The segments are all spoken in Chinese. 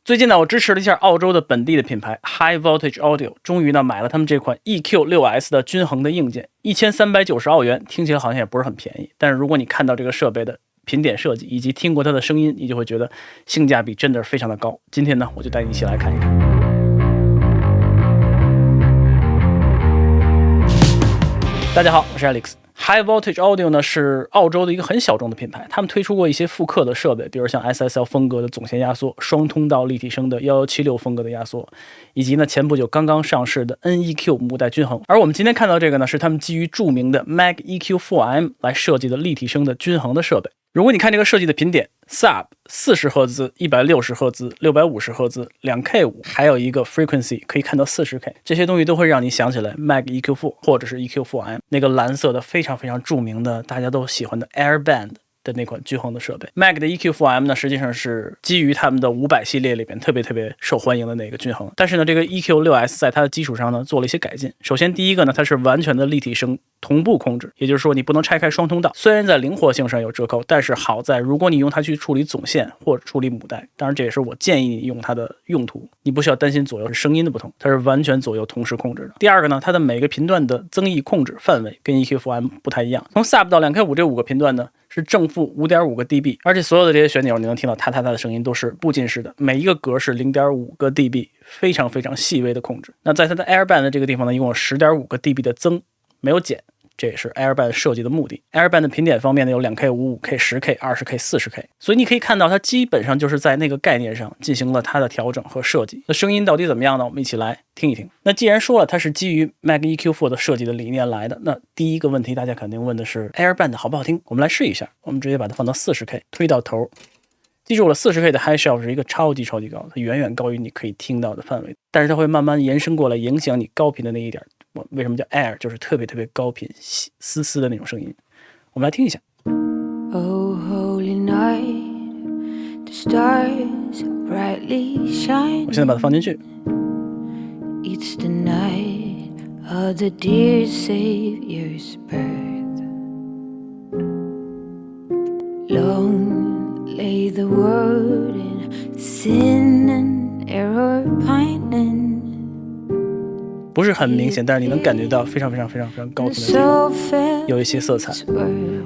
最近呢，我支持了一下澳洲的本地的品牌 High Voltage Audio， 终于呢买了他们这款 EQ6S 的均衡的硬件，1390澳元，听起来好像也不是很便宜。但是如果你看到这个设备的品点设计以及听过它的声音，你就会觉得性价比真的是非常的高。今天呢，我就带你一起来看一看。大家好，我是 Alex。High Voltage Audio 呢是澳洲的一个很小众的品牌，他们推出过一些复刻的设备，比如像 SSL 风格的总线压缩、双通道立体声的1176风格的压缩，以及呢前不久刚刚上市的 NEQ 母带均衡。而我们今天看到这个呢，是他们基于著名的 Mag EQ4M 来设计的立体声的均衡的设备。如果你看这个设计的频点 Sub 40赫兹、160赫兹、650赫兹、2K5， 还有一个 Frequency 可以看到 40K， 这些东西都会让你想起来 Mag EQ4 或者是 EQ4M 那个蓝色的非常非常著名的大家都喜欢的 Airband的那款均衡的设备。 Mag 的 EQ4M 呢，实际上是基于他们的500系列里边特别受欢迎的那个均衡，但是呢这个 EQ6S 在它的基础上呢做了一些改进。首先第一个呢，它是完全的立体声同步控制，也就是说你不能拆开双通道，虽然在灵活性上有折扣，但是好在如果你用它去处理总线或者处理母带，当然这也是我建议你用它的用途，你不需要担心左右声音的不同，它是完全左右同时控制的。第二个呢，它的每个频段的增益控制范围跟 EQ4M 不太一样，从 Sub 到 2K5 这5个频段呢是正负 5.5 个 dB， 而且所有的这些旋钮你能听到它的声音都是步进式的，每一个格是 0.5 个 dB， 非常细微的控制。那在它的 Airband 的这个地方呢，一共有 10.5 个 dB 的增，没有减，这也是 Airband 设计的目的。 Airband 的频点方面呢，有 2K5、5K、10K、20K、40K， 所以你可以看到它基本上就是在那个概念上进行了它的调整和设计。那声音到底怎么样呢？我们一起来听一听。那既然说了它是基于 Mag EQ4 的设计的理念来的，那第一个问题大家肯定问的是 Airband 好不好听？我们来试一下，我们直接把它放到 40K， 推到头。记住了， 40K 的 High Shelf 是一个超级高，它远远高于你可以听到的范围，但是它会慢慢延伸过来影响你高频的那一点。为什么叫 Air？ 就是特别高频丝丝的那种声音。我们来听一下。 Oh holy night, the stars brightly shine. 我现在把它放进去。 It's the night of the dear Savior's birth. Long lay the world in sin and error pining，不是很明显，但是你能感觉到非常高频的地方有一些色彩。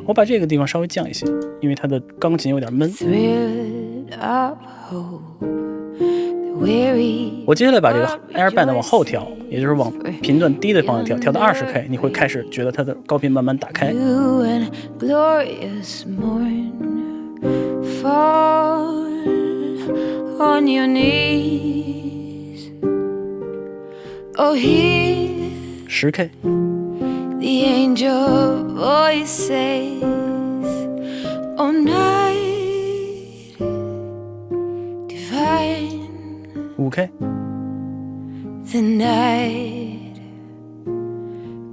我把这个地方稍微降一些，因为它的钢琴有点闷。我接下来把这个 Airband 往后调，也就是往频段低的方向调，调到 20K， 你会开始觉得它的高频慢慢打开。10K， The angel voice says, "Oh night divine." 5K， The night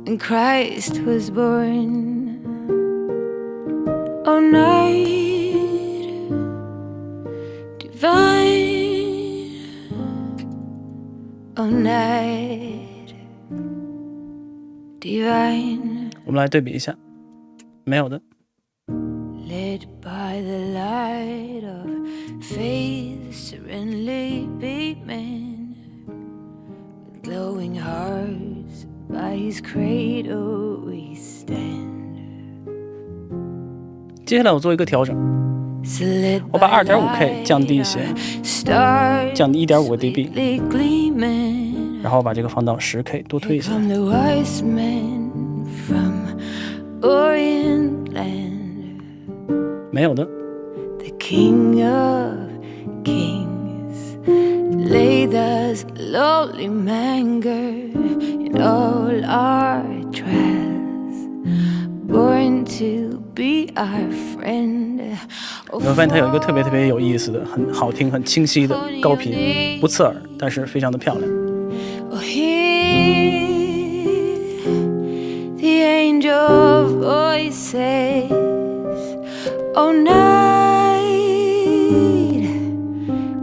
when Christ was born. Oh night divine. Oh night divine. 我们来对比一下，没有的。 Led by the light of faith, serenely beaming, with glowing hearts by his cradle we stand. 接下来我做一个调整，我把 2.5K 降低一些，降低 1.5 个 dB， 然后把这个放到 10K， 多推一下。没有的。 The King of Kings laid us lowly manger in all our trials, born to be our friend. 你会发现它有一个特别有意思的、很好听、很清晰的高频，不刺耳，但是非常的漂亮。 Oh, hear the angel voice says, "Oh night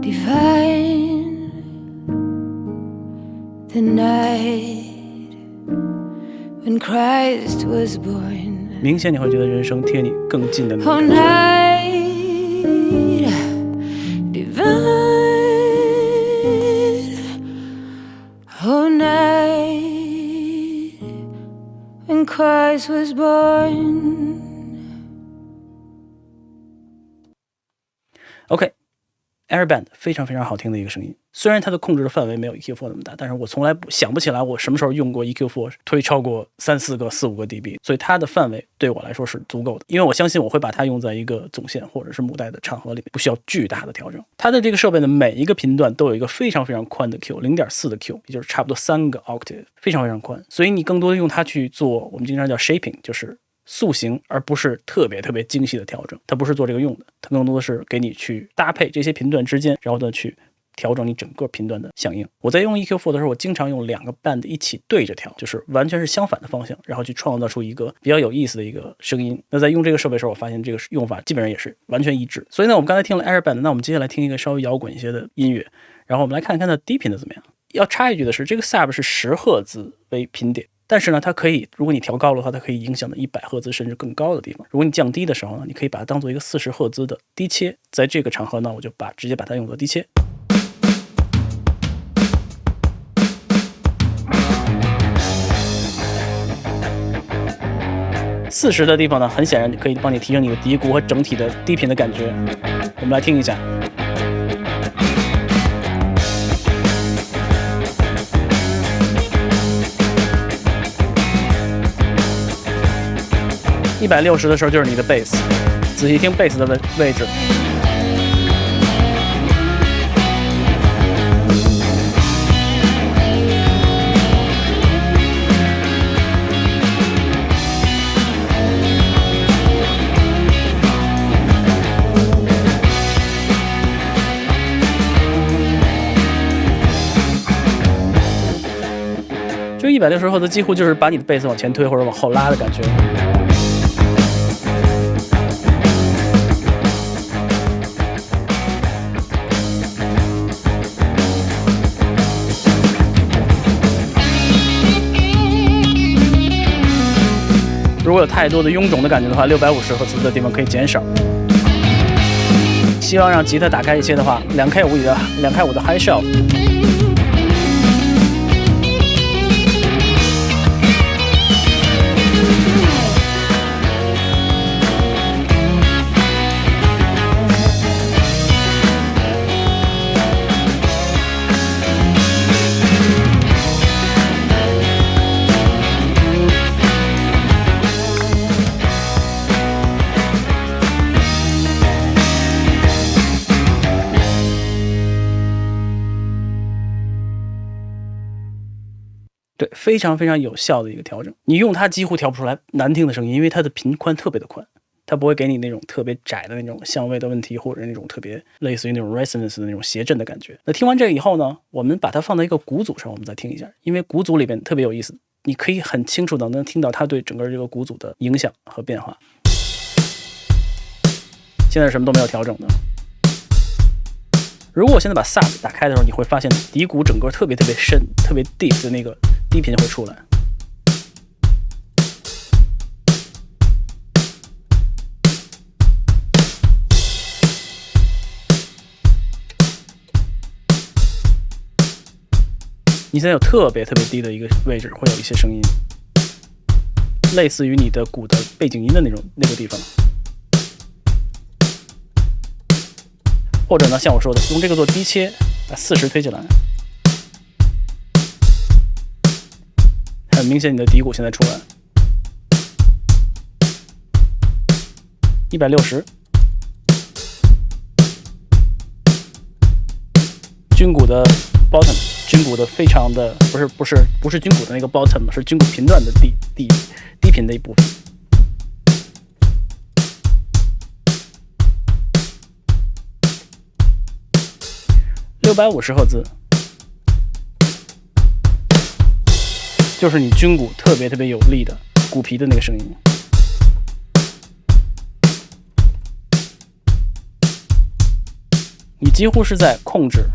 divine." The night when Christ was born. 明显你会觉得人声贴你更近的那 Oh 种。 night divine. Christ was born. OK，Airband 非常非常好听的一个声音，虽然它的控制的范围没有 EQ4 那么大，但是我从来想不起来我什么时候用过 EQ4 推超过3-4个、4-5个 dB， 所以它的范围对我来说是足够的，因为我相信我会把它用在一个总线或者是母带的场合里面，不需要巨大的调整。它的这个设备的每一个频段都有一个非常非常宽的 Q， 0.4 的 Q， 也就是差不多3个 octave， 非常非常宽，所以你更多的用它去做我们经常叫 shaping， 就是塑形，而不是特别特别精细的调整，它不是做这个用的，它更多的是给你去搭配这些频段之间，然后呢去调整你整个频段的响应。我在用 EQ4 的时候，我经常用2个 band 一起对着调，就是完全是相反的方向，然后去创造出一个比较有意思的一个声音。那在用这个设备的时候，我发现这个用法基本上也是完全一致。所以呢，我们刚才听了 Airband， 那我们接下来听一个稍微摇滚一些的音乐，然后我们来看一看它低频的怎么样。要插一句的是，这个 sub 是10赫兹为频点。但是呢，它可以，如果你调高的话，它可以影响到100赫兹甚至更高的地方。如果你降低的时候呢，你可以把它当做一个40赫兹的低切。在这个场合呢，我就直接把它用作低切。40的地方呢，很显然可以帮你提升你的低鼓和整体的低频的感觉。我们来听一下。160的时候就是你的 bass， 仔细听 bass 的位置。就160赫兹几乎就是把你的 bass 往前推或者往后拉的感觉。如果有太多的臃肿的感觉的话，650赫兹的地方可以减少。希望让吉他打开一些的话，2K5的 high shelf。对，非常非常有效的一个调整，你用它几乎调不出来难听的声音，因为它的频宽特别的宽，它不会给你那种特别窄的那种相位的问题，或者那种特别类似于那种 resonance 的那种谐振的感觉。那听完这个以后呢，我们把它放在一个鼓组上，我们再听一下，因为鼓组里边特别有意思，你可以很清楚的能听到它对整个这个鼓组的影响和变化。现在什么都没有调整的。如果我现在把 sub 打开的时候，你会发现底鼓整个特别特别深、特别 deep 的那个低频会出来。你现在有特别特别低的一个位置，会有一些声音，类似于你的鼓的背景音的那个地方。或者呢，像我说的，用这个做低切，把40推起来，很明显你的底鼓现在出来160，军鼓的 bottom， 军鼓的非常的不是军鼓的那个 bottom， 是军鼓频段的低频的一部分。650赫兹，就是你军鼓特别特别有力的鼓皮的那个声音。你几乎是在控制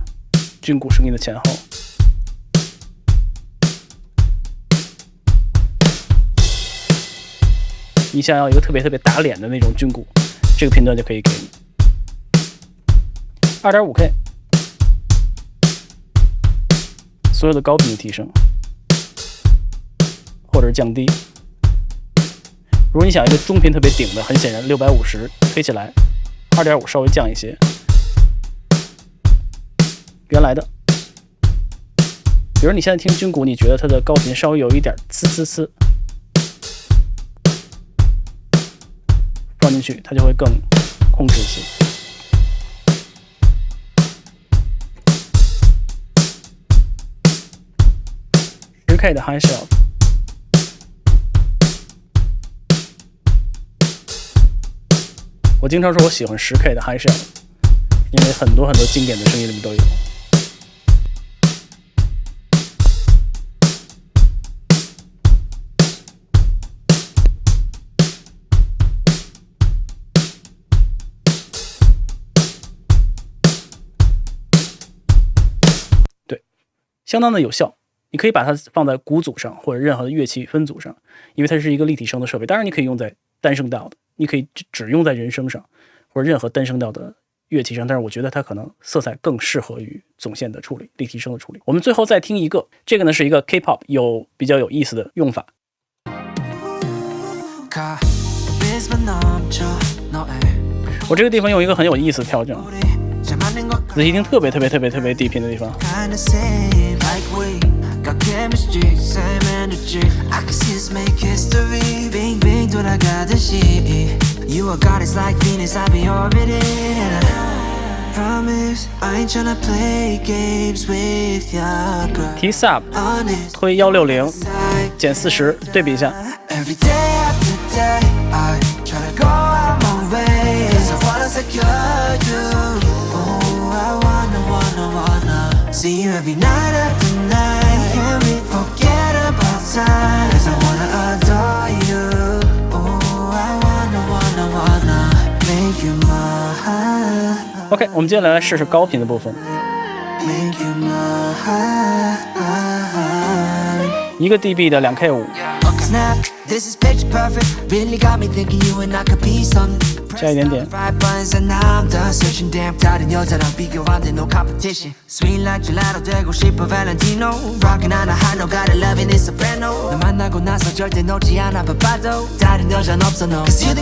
军鼓声音的前后。你想要一个特别特别打脸的那种军鼓，这个频段就可以给你。2.5K。所有的高频的提升，或者是降低，如果你想一个中频特别顶的，很显然650推起来 2.5 稍微降一些，原来的。比如你现在听军鼓，你觉得它的高频稍微有一点呲呲呲，放进去它就会更控制一些。10K 的 high shelf， 我经常说我喜欢10K 的 high shelf， 因为很多经典的声音里面都有。相当的有效，你可以把它放在鼓组上或者任何的乐器分组上，因为它是一个立体声的设备。当然你可以用在单声道的，你可以只用在人声上或者任何单声道的乐器上，但是我觉得它可能色彩更适合于总线的处理，立体声的处理。我们最后再听一个，这个呢是一个 K-pop 比较有意思的用法。我这个地方用一个很有意思的调整，仔细听特别低频的地方。提 sub 推160减40，对比一下。See you every night after night. Can we forget about time? 'Cause I wanna adore you. Oh, I wanna make you mine. OK， 我们接下来试试高频的部分。Make you mine. 1 dB 的 2K5。加一点点。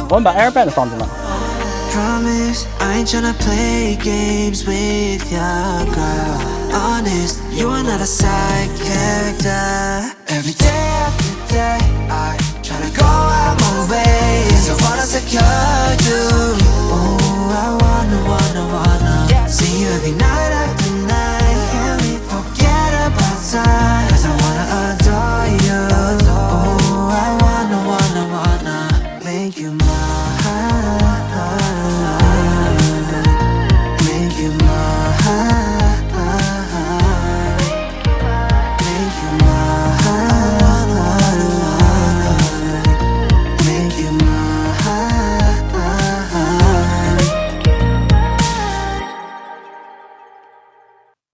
我们把 Airband 放在那。Promise I ain't tryna play games with your girl. Honest, you are not a side character. Every day after day, I tryna go out my way. 'Cause I wanna secure you. Oh, I wanna see you every night after night. Can we forget about time? 'Cause I wanna adore you. Oh, I wanna make you mine.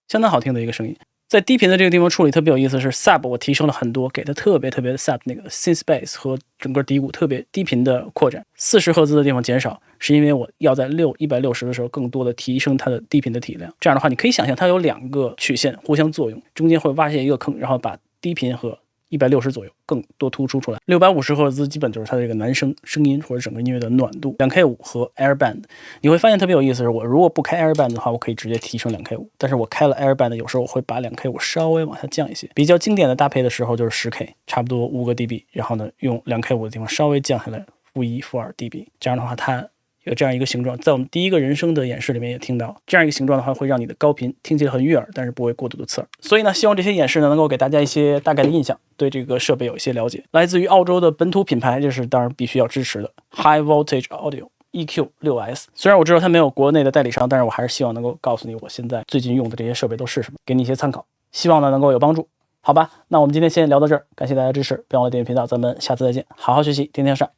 相当好听的一个声音，在低频的这个地方处理特别有意思，是 sub 我提升了很多，给它特别的 sub 那个 synth bass 和整个底鼓特别低频的扩展，40赫兹的地方减少，是因为我要在160的时候更多的提升它的低频的体量。这样的话，你可以想象它有2个曲线互相作用，中间会挖下一个坑，然后把低频和160左右更多突出出来。650赫兹基本就是它这个男生声音或者整个音乐的暖度。2K5 和 Airband， 你会发现特别有意思，是我如果不开 Airband 的话，我可以直接提升 2K5， 但是我开了 Airband， 有时候我会把 2K5 稍微往下降一些。比较经典的搭配的时候就是 10K， 差不多5个 dB， 然后呢用 2K5 的地方稍微降下来-1、-2 dB， 这样的话它有这样一个形状，在我们第一个人声的演示里面也听到，这样一个形状的话会让你的高频听起来很悦耳，但是不会过度的刺耳。所以呢，希望这些演示呢能够给大家一些大概的印象，对这个设备有一些了解。来自于澳洲的本土品牌，这是当然必须要支持的 High Voltage Audio EQ6S。虽然我知道它没有国内的代理商，但是我还是希望能够告诉你我现在最近用的这些设备都是什么，给你一些参考，希望呢能够有帮助。好吧，那我们今天先聊到这儿，感谢大家支持，别忘了订阅频道，咱们下次再见，好好学习，天天上，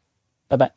拜拜。